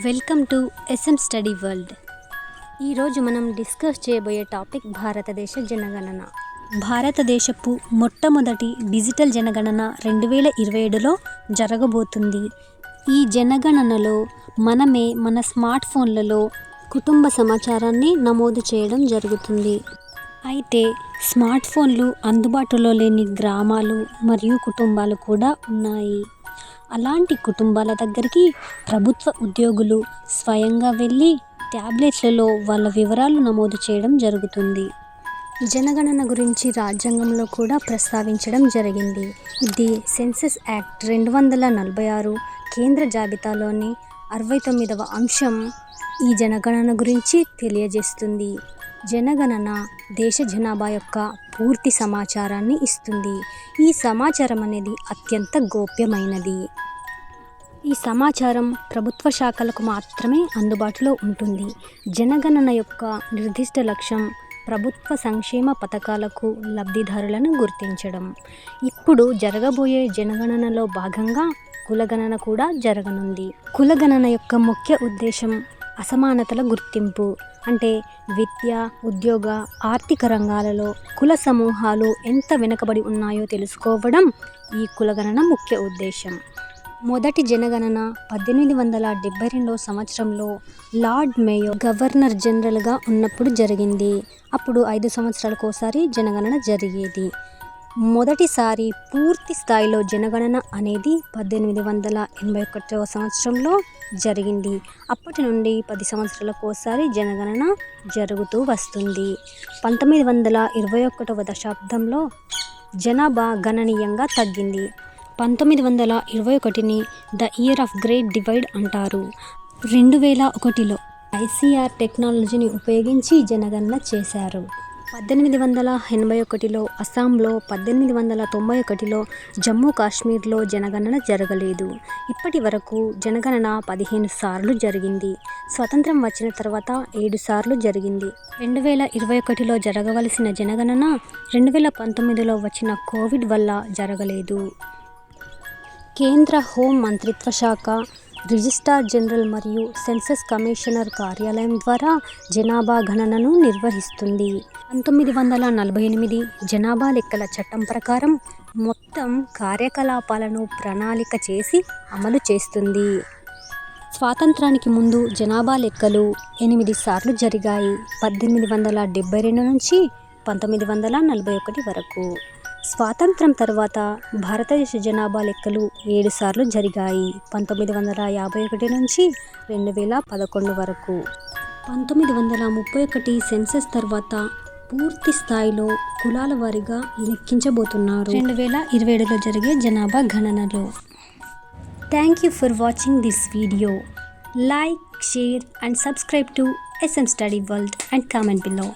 Welcome to S M study world. ఈరోజు మనం discuss చేయబోయే టాపిక్ భారతదేశ జనగణన. భారతదేశపు మొట్టమొదటి డిజిటల్ జనగణన 2027లో జరగబోతుంది. ఈ జనగణనలో మనమే మన స్మార్ట్ ఫోన్లలో కుటుంబ సమాచారాన్ని నమోదు చేయడం జరుగుతుంది. అయితే స్మార్ట్ ఫోన్లు అందుబాటులో లేని గ్రామాలు మరియు కుటుంబాలు కూడా ఉన్నాయి. అలాంటి కుటుంబాల దగ్గరికి ప్రభుత్వ ఉద్యోగులు స్వయంగా వెళ్ళి ట్యాబ్లెట్లలో వాళ్ళ వివరాలు నమోదు చేయడం జరుగుతుంది. జనగణన గురించి రాజ్యాంగంలో కూడా ప్రస్తావించడం జరిగింది. ఇది సెన్సస్ యాక్ట్ 246 కేంద్ర జాబితాలోని 69వ అంశం ఈ జనగణన గురించి తెలియజేస్తుంది. జనగణన దేశ జనాభా యొక్క పూర్తి సమాచారాన్ని ఇస్తుంది. ఈ సమాచారం అనేది అత్యంత గోప్యమైనది. ఈ సమాచారం ప్రభుత్వ శాఖలకు మాత్రమే అందుబాటులో ఉంటుంది. జనగణన యొక్క నిర్దిష్ట లక్ష్యం ప్రభుత్వ సంక్షేమ పథకాలకు లబ్ధిదారులను గుర్తించడం. ఇప్పుడు జరగబోయే జనగణనలో భాగంగా కులగణన కూడా జరగనుంది. కులగణన యొక్క ముఖ్య ఉద్దేశం అసమానతల గుర్తింపు. అంటే విద్య, ఉద్యోగ, ఆర్థిక రంగాలలో కుల సమూహాలు ఎంత వెనుకబడి ఉన్నాయో తెలుసుకోవడం ఈ కులగణన ముఖ్య ఉద్దేశం. మొదటి జనగణన 1872 సంవత్సరంలో లార్డ్ మేయో గవర్నర్ జనరల్గా ఉన్నప్పుడు జరిగింది. అప్పుడు 5 సంవత్సరాలకోసారి జనగణన జరిగేది. మొదటిసారి పూర్తి స్థాయిలో జనగణన అనేది 1881 సంవత్సరంలో జరిగింది. అప్పటి నుండి 10 సంవత్సరాలకోసారి జనగణన జరుగుతూ వస్తుంది. 1921వ దశాబ్దంలో జనాభా గణనీయంగా తగ్గింది. 1921ని the year of great divide అంటారు. 2001లో ఐసీఆర్ టెక్నాలజీని ఉపయోగించి జనగణన చేశారు. 1881లో అస్సాంలో, 1891లో జమ్మూ కాశ్మీర్లో జనగణన జరగలేదు. ఇప్పటి వరకు జనగణన 15 సార్లు జరిగింది. స్వతంత్రం వచ్చిన తర్వాత 7 సార్లు జరిగింది. 2021లో జరగవలసిన జనగణన 2019లో వచ్చిన కోవిడ్ వల్ల జరగలేదు. కేంద్ర హోం మంత్రిత్వ శాఖ, రిజిస్ట్రార్ జనరల్ మరియు సెన్సస్ కమిషనర్ కార్యాలయం ద్వారా జనాభా గణనను నిర్వహిస్తుంది. 1948 జనాభా లెక్కల చట్టం ప్రకారం మొత్తం కార్యకలాపాలను ప్రణాళిక చేసి అమలు చేస్తుంది. స్వాతంత్రానికి ముందు జనాభా లెక్కలు 8 సార్లు జరిగాయి. 1872 నుంచి 1941 వరకు. స్వాతంత్రం తర్వాత భారతదేశ జనాభా లెక్కలు 7 సార్లు జరిగాయి. 1951 నుంచి 2011 వరకు. 1931 సెన్సస్ తర్వాత పూర్తి స్థాయిలో కులాల వారీగా లెక్కించబోతున్నారు 2027లో జరిగే జనాభా గణనలో. Thank you for watching this video. Like, share and subscribe to S M study world and comment below.